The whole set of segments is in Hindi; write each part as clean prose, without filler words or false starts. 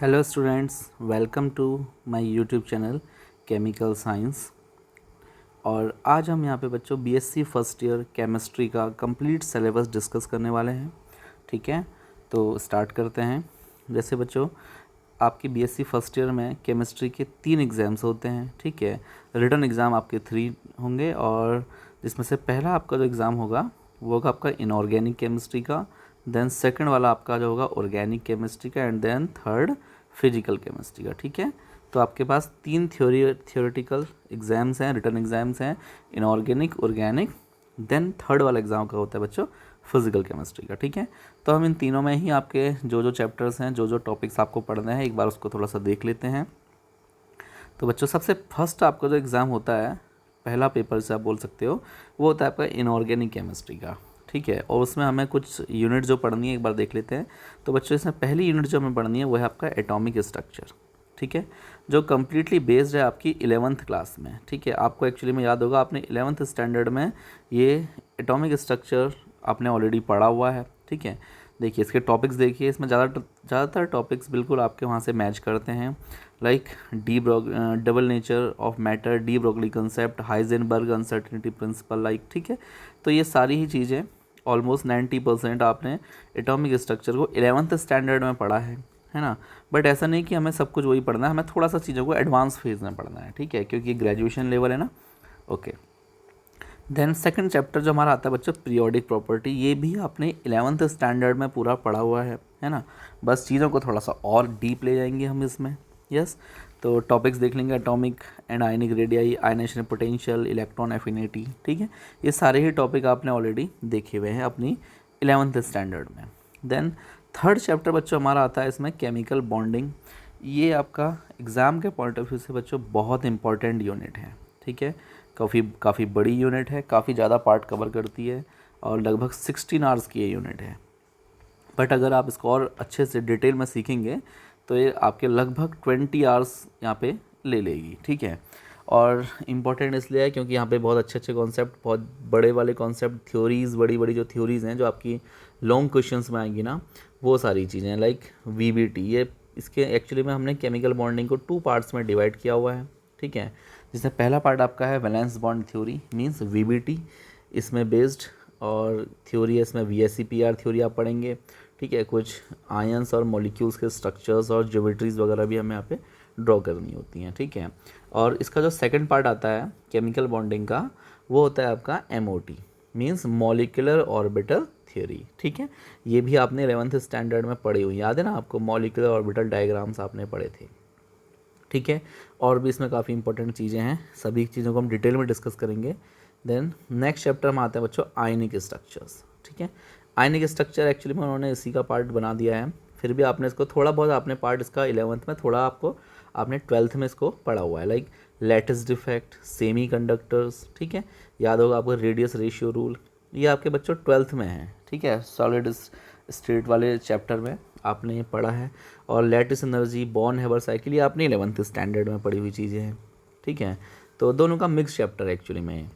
Hello students, welcome to my YouTube channel chemical science. और आज हम यहाँ पे बच्चों बीएससी फर्स्ट ईयर केमिस्ट्री का कंप्लीट सिलेबस डिस्कस करने वाले हैं। ठीक है, तो स्टार्ट करते हैं। जैसे बच्चों आपकी बीएससी फर्स्ट ईयर में केमिस्ट्री के 3 एग्ज़ाम्स होते हैं। ठीक है, रिटन एग्ज़ाम आपके 3 होंगे और जिसमें से पहला आपका जो एग्ज़ाम होगा वो होगा आपका इनऑर्गेनिक केमिस्ट्री का, देन सेकंड वाला आपका जो होगा ऑर्गेनिक केमिस्ट्री का, and then third physical chemistry का। ठीक है, तो आपके पास 3 थियोरेटिकल एग्ज़ाम्स हैं, रिटन एग्ज़ाम्स हैं, इनऑर्गेनिक, ऑर्गेनिक, देन थर्ड वाला एग्ज़ाम का होता है बच्चों फिजिकल केमिस्ट्री का। ठीक है, तो हम इन तीनों में ही आपके जो जो चैप्टर्स हैं, जो जो टॉपिक्स आपको पढ़ने हैं, एक बार उसको थोड़ा सा देख लेते हैं। तो बच्चों सबसे फर्स्ट आपका जो एग्ज़ाम होता है, पहला पेपर से आप बोल सकते हो, वो होता है आपका इनऑर्गेनिक केमिस्ट्री का। ठीक है, और उसमें हमें कुछ यूनिट जो पढ़नी है एक बार देख लेते हैं। तो बच्चों इसमें पहली यूनिट जो हमें पढ़नी है वो है आपका एटॉमिक स्ट्रक्चर। ठीक है, जो कम्प्लीटली बेस्ड है आपकी 11th क्लास में। ठीक है, आपको एक्चुअली में याद होगा आपने 11th स्टैंडर्ड में ये एटॉमिक स्ट्रक्चर आपने ऑलरेडी पढ़ा हुआ है। ठीक है, देखिए इसके टॉपिक्स देखिए, इसमें ज़्यादातर टॉपिक्स बिल्कुल आपके वहाँ से मैच करते हैं, like double nature of matter, de Broglie concept, Heisenberg uncertainty principle, like. ठीक है, तो ये सारी ही चीज़ें ऑलमोस्ट 90% आपने एटॉमिक स्ट्रक्चर को 11th स्टैंडर्ड में पढ़ा है ना। बट ऐसा नहीं कि हमें सब कुछ वही पढ़ना है, हमें थोड़ा सा चीज़ों को एडवांस फेज में पढ़ना है। ठीक है, क्योंकि ग्रेजुएशन लेवल है ना। ओके, देन सेकंड चैप्टर जो हमारा आता है बच्चों पीरियोडिक प्रॉपर्टी, ये भी आपने 11th स्टैंडर्ड में पूरा पढ़ा हुआ है ना। बस चीज़ों को थोड़ा सा और डीप ले जाएंगे हम इसमें। यस, तो टॉपिक्स देख लेंगे, atomic and ionic radii, ionisation potential, electron affinity. ठीक है, ये सारे ही टॉपिक आपने ऑलरेडी देखे हुए हैं अपनी 11th स्टैंडर्ड में। देन थर्ड चैप्टर बच्चों हमारा आता है इसमें केमिकल बॉन्डिंग। ये आपका एग्ज़ाम के पॉइंट ऑफ व्यू से बच्चों बहुत इंपॉर्टेंट यूनिट है। ठीक है, काफ़ी बड़ी यूनिट है, काफ़ी ज़्यादा पार्ट कवर करती है और लगभग 16 आवर्स की ये यूनिट है। बट अगर आप इसको और अच्छे से डिटेल में सीखेंगे तो ये आपके लगभग 20 आवर्स यहाँ पे ले लेगी। ठीक है, और इम्पॉर्टेंट इसलिए है क्योंकि यहाँ पे बहुत अच्छे अच्छे कॉन्सेप्ट, बहुत बड़े वाले कॉन्सेप्ट, थ्योरीज़, बड़ी बड़ी जो थ्योरीज़ हैं जो आपकी लॉन्ग क्वेश्चंस में आएंगी ना, वो सारी चीज़ें लाइक वीबीटी, ये इसके एक्चुअली में हमने केमिकल बॉन्डिंग को 2 पार्ट्स में डिवाइड किया हुआ है। ठीक है, जिसमें पहला पार्ट आपका है valence bond theory means VBT, इसमें बेस्ड और थ्योरी है इसमें वीएससीपीआर थ्योरी आप पढ़ेंगे। ठीक है, कुछ आयंस और मॉलिक्यूल्स के स्ट्रक्चर्स और ज्योमेट्रीज वगैरह भी हमें यहाँ पे ड्रॉ करनी होती हैं। ठीक है, और इसका जो सेकंड पार्ट आता है केमिकल बॉन्डिंग का, वो होता है आपका MOT means molecular orbital theory. ठीक है, ये भी आपने 11th स्टैंडर्ड में पढ़ी हुई, याद है ना आपको, मॉलिक्यूलर ऑर्बिटल डायग्राम्स आपने पढ़े थे। ठीक है, और भी इसमें काफ़ी इंपॉर्टेंट चीज़ें हैं, सभी चीज़ों को हम डिटेल में डिस्कस करेंगे। देन नेक्स्ट चैप्टर में आते हैं बच्चों आयनिक स्ट्रक्चर्स। ठीक है, आयनिक स्ट्रक्चर एक्चुअली में उन्होंने इसी का पार्ट बना दिया है, फिर भी आपने इसको थोड़ा बहुत आपने पार्ट इसका 11th में, थोड़ा आपको आपने 12th में इसको पढ़ा हुआ है, like lattice defect, semi conductors. ठीक है, याद होगा आपको रेडियस रेशियो रूल, ये आपके बच्चों 12th में है। ठीक है, सॉलिड स्टेट वाले चैप्टर में आपने ये पढ़ा है, और lattice energy, born Haber cycle, ये आपने 11th स्टैंडर्ड में पढ़ी हुई चीज़ें हैं। ठीक है, तो दोनों का मिक्स चैप्टर एक्चुअली में।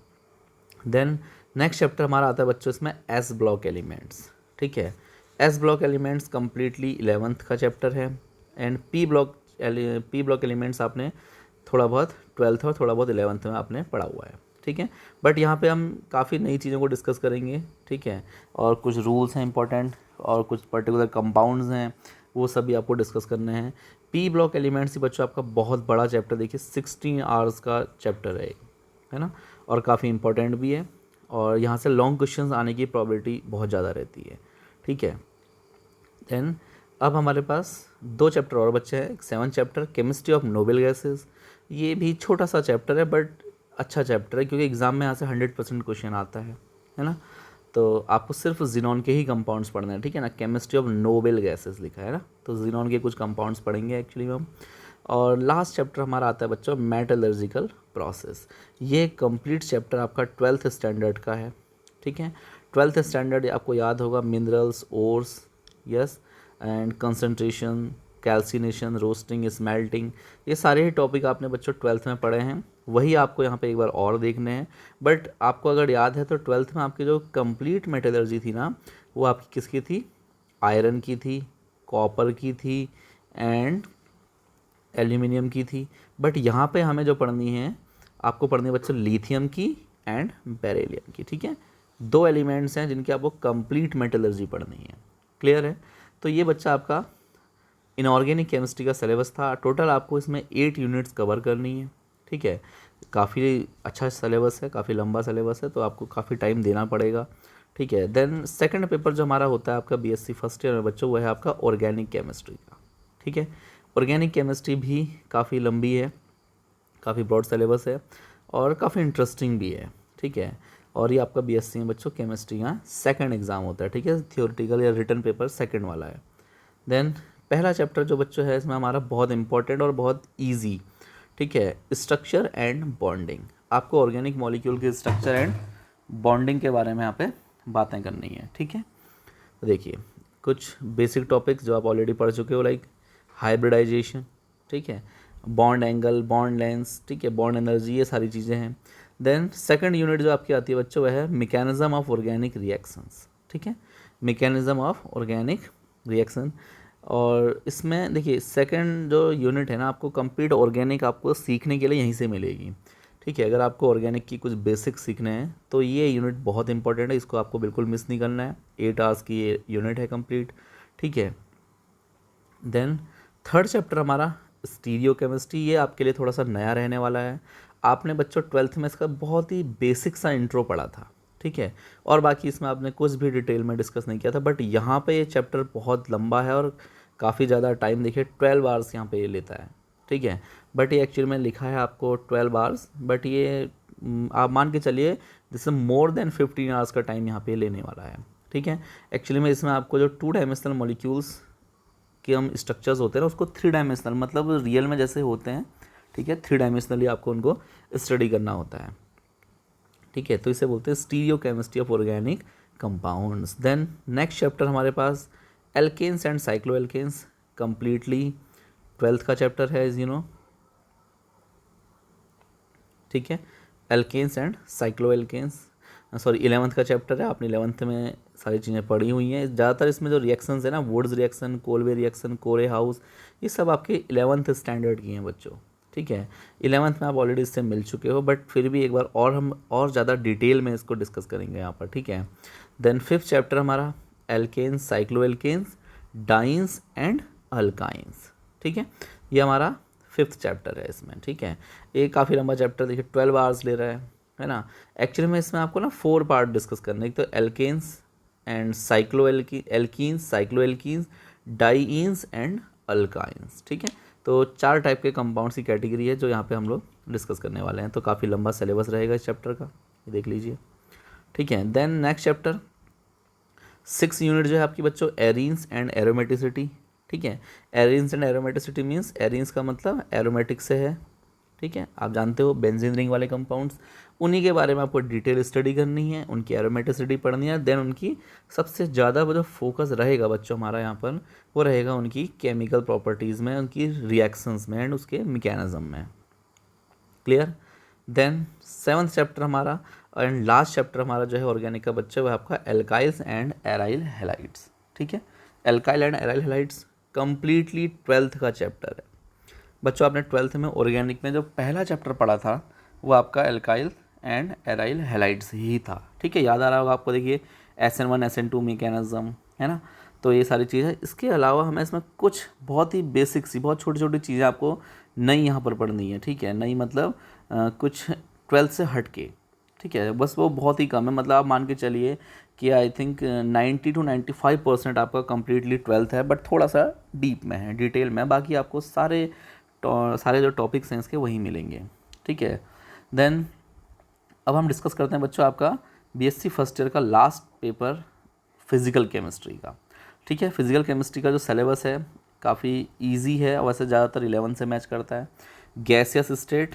देन नेक्स्ट चैप्टर हमारा आता है बच्चों इसमें एस ब्लॉक एलिमेंट्स। ठीक है, S block elements completely 11th का चैप्टर है, एंड पी ब्लॉक एलिमेंट्स आपने थोड़ा बहुत 12th और थोड़ा बहुत 11th में आपने पढ़ा हुआ है। ठीक है, बट यहाँ पे हम काफ़ी नई चीज़ों को डिस्कस करेंगे। ठीक है, और कुछ रूल्स हैं इंपॉर्टेंट और कुछ पर्टिकुलर कंपाउंड्स हैं, वो सभी आपको डिस्कस करने हैं। पी ब्लॉक एलिमेंट्स ही बच्चों आपका बहुत बड़ा चैप्टर, देखिए 16 आवर्स का चैप्टर है ना, और काफ़ी इंपॉर्टेंट भी है, और यहाँ से लॉन्ग क्वेश्चंस आने की प्रोबेबिलिटी बहुत ज़्यादा रहती है। ठीक है, देन अब हमारे पास 2 चैप्टर और बच्चे हैं, एक 7th chapter chemistry of noble gases. ये भी छोटा सा चैप्टर है बट अच्छा चैप्टर है, क्योंकि एग्ज़ाम में यहाँ से 100% क्वेश्चन आता है ना। तो आपको सिर्फ जिनॉन के ही कंपाउंड्स पढ़ना है। ठीक है ना, केमिस्ट्री ऑफ नोबल गैसेस लिखा है ना, तो जिनॉन के कुछ कंपाउंड्स पढ़ेंगे एक्चुअली हम। और लास्ट चैप्टर हमारा आता है बच्चों मेटलर्जिकल प्रोसेस। ये कंप्लीट चैप्टर आपका 12th स्टैंडर्ड का है। ठीक है, 12th स्टैंडर्ड आपको याद होगा, minerals, ores, yes, and concentration, calcination, roasting, smelting, ये सारे ही टॉपिक आपने बच्चों 12th में पढ़े हैं, वही आपको यहाँ पे एक बार और देखने हैं। बट आपको अगर याद है तो 12th में आपकी जो कंप्लीट मेटलर्जी थी ना, वो आपकी किसकी थी, आयरन की थी, कॉपर की थी, एंड एल्यूमिनियम की थी, बट यहाँ पे हमें जो पढ़नी है, आपको पढ़नी है बच्चों लिथियम की एंड बेरिलियम की। ठीक है, 2 एलिमेंट्स हैं जिनकी आपको कंप्लीट मेटलर्जी पढ़नी है। क्लियर है? तो ये बच्चा आपका इनऑर्गेनिक केमिस्ट्री का सिलेबस था। टोटल आपको इसमें 8 यूनिट्स कवर करनी है। ठीक है, काफ़ी अच्छा सिलेबस है, काफ़ी लंबा सिलेबस है, तो आपको काफ़ी टाइम देना पड़ेगा। ठीक है, देन सेकंड पेपर जो हमारा होता है आपका बीएससी फर्स्ट ईयर में बच्चों, वो है आपका ऑर्गेनिक केमिस्ट्री का। ठीक है, ऑर्गेनिक केमिस्ट्री भी काफ़ी लंबी है, काफ़ी ब्रॉड सिलेबस है और काफ़ी इंटरेस्टिंग भी है। ठीक है, और ये आपका बीएससी में बच्चों केमिस्ट्री का सेकंड एग्ज़ाम होता है। ठीक है, थियोरेटिकल या रिटन पेपर सेकंड वाला है। देन पहला चैप्टर जो बच्चों है इसमें हमारा बहुत इंपॉर्टेंट और बहुत ईजी। ठीक है, स्ट्रक्चर एंड बॉन्डिंग। आपको ऑर्गेनिक मॉलिक्यूल के स्ट्रक्चर एंड बॉन्डिंग के बारे में यहाँ पे बातें करनी है। ठीक है, तो देखिए कुछ बेसिक टॉपिक्स जो आप ऑलरेडी पढ़ चुके हो, लाइक हाइब्रिडाइजेशन, ठीक है, बॉन्ड एंगल, बॉन्ड लेंस, ठीक है, बॉन्ड एनर्जी, ये सारी चीज़ें हैं। देन सेकंड यूनिट जो आपकी आती है बच्चों, वह है मैकेनिज्म ऑफ ऑर्गेनिक रिएक्शंस। ठीक है, मैकेनिज्म ऑफ ऑर्गेनिक रिएक्शन। और इसमें देखिए सेकंड जो यूनिट है ना, आपको कंप्लीट ऑर्गेनिक आपको सीखने के लिए यहीं से मिलेगी। ठीक है, अगर आपको ऑर्गेनिक की कुछ बेसिक सीखने हैं तो ये यूनिट बहुत इंपॉर्टेंट है, इसको आपको बिल्कुल मिस नहीं करना है। 8 आवर्स की ये यूनिट है कंप्लीट। ठीक है, देन थर्ड चैप्टर हमारा स्टीरियो केमिस्ट्री, ये आपके लिए थोड़ा सा नया रहने वाला है। आपने बच्चों 12th में इसका बहुत ही बेसिक सा इंट्रो पढ़ा था। ठीक है, और बाकी इसमें आपने कुछ भी डिटेल में डिस्कस नहीं किया था, बट यहाँ पे ये चैप्टर बहुत लंबा है और काफ़ी ज़्यादा टाइम, देखिए 12 आवर्स यहाँ पे ये लेता है। ठीक है, बट ये एक्चुअली में लिखा है आपको 12 आवर्स, बट ये आप मान के चलिए जैसे मोर देन 15 आवर्स का टाइम यहाँ पे लेने वाला है। ठीक है, एक्चुअली में इसमें आपको जो 2 डायमेंशनल मॉलिक्यूल्स के हम स्ट्रक्चर्स होते हैं ना, उसको 3 डायमेंशनल मतलब रियल में जैसे होते हैं, ठीक है, 3 डायमेंशनली आपको उनको स्टडी करना होता है। ठीक है, तो इसे बोलते हैं stereochemistry of organic compounds. Then next chapter हमारे पास alkanes and cycloalkanes, completely 12th का चैप्टर है, यू नो। ठीक है, alkanes and cycloalkanes, sorry 11th का चैप्टर है। आपने 11th में सारी चीज़ें पढ़ी हुई हैं। ज़्यादातर इसमें जो रिएक्शंस है ना, वुड्स रिएक्शन, कोलवे रिएक्शन, कोरे हाउस, ये सब आपके 11th स्टैंडर्ड की हैं बच्चों। ठीक है, 11th में आप ऑलरेडी इससे मिल चुके हो, बट फिर भी एक बार और हम और ज़्यादा डिटेल में इसको डिस्कस करेंगे यहाँ पर। ठीक है, देन 5th चैप्टर हमारा alkenes, cycloalkenes, dienes and alkynes. ठीक है, ये हमारा 5th चैप्टर है इसमें। ठीक है, ये काफ़ी लंबा चैप्टर, देखिए 12 आवर्स ले रहा है ना। एक्चुअली में इसमें आपको ना 4 पार्ट डिस्कस करने, एक तो alkanes and cycloalkenes, cycloalkenes, dienes and alkynes. ठीक है, तो 4 टाइप के कंपाउंड्स की कैटेगरी है जो यहाँ पे हम लोग डिस्कस करने वाले हैं। तो काफ़ी लंबा सिलेबस रहेगा इस चैप्टर का, ये देख लीजिए। ठीक है, देन नेक्स्ट चैप्टर 6 यूनिट जो है आपकी बच्चों एरीन्स एंड एरोमेटिसिटी। ठीक है, arenes and aromaticity means arenes का मतलब एरोमेटिक से है। ठीक है, आप जानते हो बेंजीन रिंग वाले कंपाउंड्स, उन्हीं के बारे में आपको डिटेल स्टडी करनी है, उनकी एरोमेटिसिटी पढ़नी है। देन उनकी सबसे ज़्यादा जो फोकस रहेगा बच्चों हमारा यहाँ पर, वो रहेगा उनकी केमिकल प्रॉपर्टीज़ में, उनकी रिएक्शंस में एंड उसके मैकेनिज्म में। क्लियर? देन 7th चैप्टर हमारा एंड लास्ट चैप्टर हमारा जो है ऑर्गेनिक का बच्चा, वो आपका एल्काइल्स एंड एराइल हैलाइड्स। ठीक है, alkyl and aryl halides completely 12th का चैप्टर है बच्चों। आपने 12th में ऑर्गेनिक में जो पहला चैप्टर पढ़ा था वो आपका एल्काइल एंड एराइल हैलाइड्स ही था। ठीक है, याद आ रहा होगा आपको, देखिए SN1 SN2 मैकेनिज्म है ना। तो ये सारी चीज़ें, इसके अलावा हमें इसमें कुछ बहुत ही बेसिक सी, बहुत छोटी छोटी चीज़ें आपको नई यहाँ पर पढ़नी है। ठीक है, नई मतलब कुछ 12th से हट के। ठीक है, बस वो बहुत ही कम है, मतलब आप मान के चलिए कि आई थिंक 90 to 95% आपका कम्प्लीटली 12th है, बट थोड़ा सा डीप में है, डिटेल में। बाकी आपको सारे जो टॉपिक्स हैं इसके वही मिलेंगे। ठीक है, देन अब हम डिस्कस करते हैं बच्चों आपका बीएससी फर्स्ट ईयर का लास्ट पेपर फिज़िकल केमिस्ट्री का। ठीक है, फिज़िकल केमिस्ट्री का जो सिलेबस है काफ़ी इजी है, वैसे ज़्यादातर 11 से मैच करता है। Gaseous state,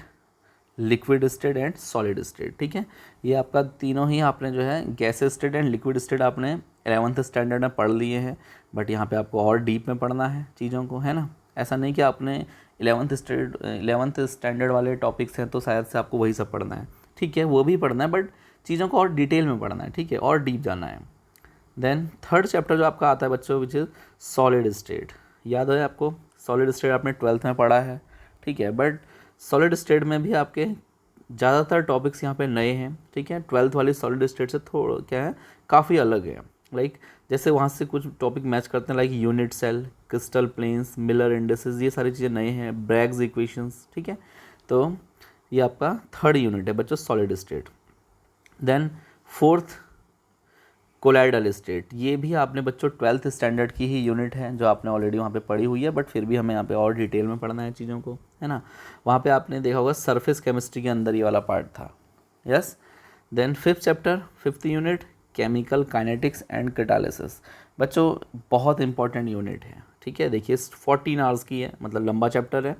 liquid state and solid state. ठीक है, ये आपका तीनों ही आपने जो है gaseous state and liquid state आपने 11th स्टैंडर्ड में पढ़ लिए हैं, बट यहाँ पे आपको और डीप में पढ़ना है चीज़ों को, है ना। ऐसा नहीं कि आपने 11th स्टैंडर्ड वाले टॉपिक्स हैं तो शायद से आपको वही सब पढ़ना है। ठीक है, वो भी पढ़ना है, बट चीज़ों को और डिटेल में पढ़ना है। ठीक है, और डीप जाना है। देन 3rd चैप्टर जो आपका आता है बच्चों, विच इज़ सॉलिड स्टेट। याद है आपको, सॉलिड स्टेट आपने 12th में पढ़ा है। ठीक है। बट सॉलिड स्टेट में भी आपके ज़्यादातर टॉपिक्स यहाँ पे नए हैं, ठीक है। 12th वाली सॉलिड स्टेट से थोड़ा क्या है, काफ़ी अलग है। लाइक जैसे वहाँ से कुछ टॉपिक मैच करते हैं, like unit cell, crystal planes, Miller indices, ये सारी चीज़ें नए हैं, ब्रैग्स इक्वेशंस, ठीक है। तो ये आपका थर्ड यूनिट है बच्चों, solid state. Then fourth colloidal state, ये भी आपने बच्चों 12th स्टैंडर्ड की ही यूनिट है, जो आपने ऑलरेडी वहाँ पे पढ़ी हुई है, बट फिर भी हमें यहाँ पे और डिटेल में पढ़ना है चीज़ों को, है ना। वहाँ पे आपने देखा होगा सरफेस केमिस्ट्री के अंदर ये वाला पार्ट था, yes. Then fifth chapter, fifth unit, chemical kinetics and catalysis. बच्चों बहुत इंपॉर्टेंट यूनिट है, ठीक है। देखिए 14 आवर्स की है, मतलब लंबा चैप्टर है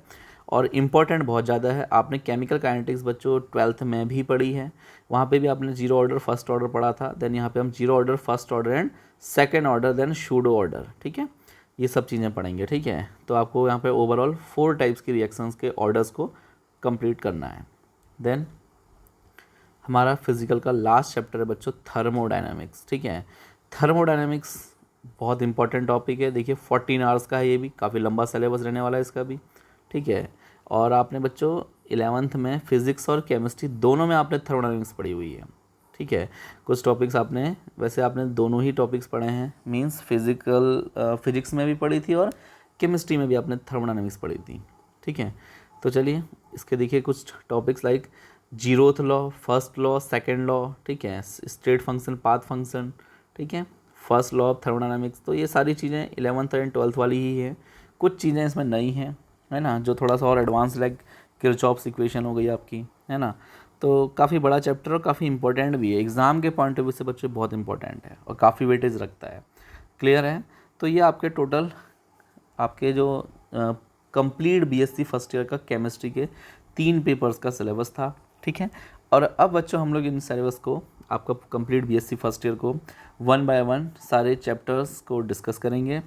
और इम्पॉर्टेंट बहुत ज़्यादा है। आपने केमिकल काइनेटिक्स बच्चों 12th में भी पढ़ी है, वहाँ पे भी आपने जीरो ऑर्डर फर्स्ट ऑर्डर पढ़ा था। देन यहाँ पे हम zero order first order and second order, then pseudo order, ठीक है। ये सब चीज़ें पढ़ेंगे, ठीक है। तो आपको यहाँ पे ओवरऑल 4 टाइप्स की रिएक्शंस के ऑर्डर्स को कंप्लीट करना है। देन हमारा फिजिकल का लास्ट चैप्टर है बच्चों, थर्मोडायनामिक्स, ठीक है। थर्मोडायनामिक्स बहुत इंपॉर्टेंट टॉपिक है। देखिए 14 आवर्स का है, ये भी काफ़ी लंबा सिलेबस रहने वाला है इसका भी, ठीक है। और आपने बच्चों 11th में फिज़िक्स और केमिस्ट्री दोनों में आपने थर्मोडायनामिक्स पढ़ी हुई है, ठीक है। कुछ टॉपिक्स आपने, वैसे आपने दोनों ही टॉपिक्स पढ़े हैं, मींस फिजिक्स में भी पढ़ी थी और केमिस्ट्री में भी आपने थर्मोडायनामिक्स पढ़ी थी, ठीक है। तो चलिए इसके देखिए कुछ topics, like zeroth law, first law, second law, ठीक है, स्टेट फंक्शन, पाथ फंक्शन, ठीक है, फर्स्ट लॉ ऑफ थर्मोडायनामिक्स। तो ये सारी चीज़ें 11th एंड 12th वाली ही है। कुछ चीज़ें इसमें नई हैं, है ना, जो थोड़ा सा और एडवांस, लाइक किरचॉफ्स इक्वेशन हो गई आपकी, है ना। तो काफ़ी बड़ा चैप्टर और काफ़ी इंपॉर्टेंट भी है, एग्ज़ाम के पॉइंट ऑफ व्यू से बच्चे बहुत इंपॉर्टेंट है और काफ़ी वेटेज रखता है। क्लियर है। तो ये आपके टोटल आपके जो कंप्लीट बीएससी फर्स्ट ईयर का केमिस्ट्री के 3 पेपर्स का सिलेबस था, ठीक है। और अब बच्चों हम लोग इन सिलेबस को, आपका कंप्लीट बीएससी फर्स्ट ईयर को 1 बाय 1 सारे चैप्टर्स को डिस्कस करेंगे।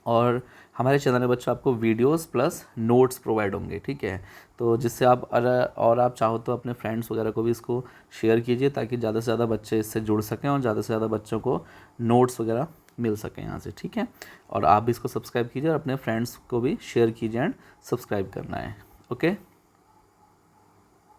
और हमारे चैनल में बच्चों आपको वीडियोस प्लस नोट्स प्रोवाइड होंगे, ठीक है। तो जिससे आप और आप चाहो तो अपने फ्रेंड्स वगैरह को भी इसको शेयर कीजिए, ताकि ज़्यादा से ज़्यादा बच्चे इससे जुड़ सकें और ज़्यादा से ज़्यादा बच्चों को नोट्स वगैरह मिल सकें यहाँ से, ठीक है। और आप भी इसको सब्सक्राइब कीजिए और अपने फ्रेंड्स को भी शेयर कीजिए एंड सब्सक्राइब करना है, ओके।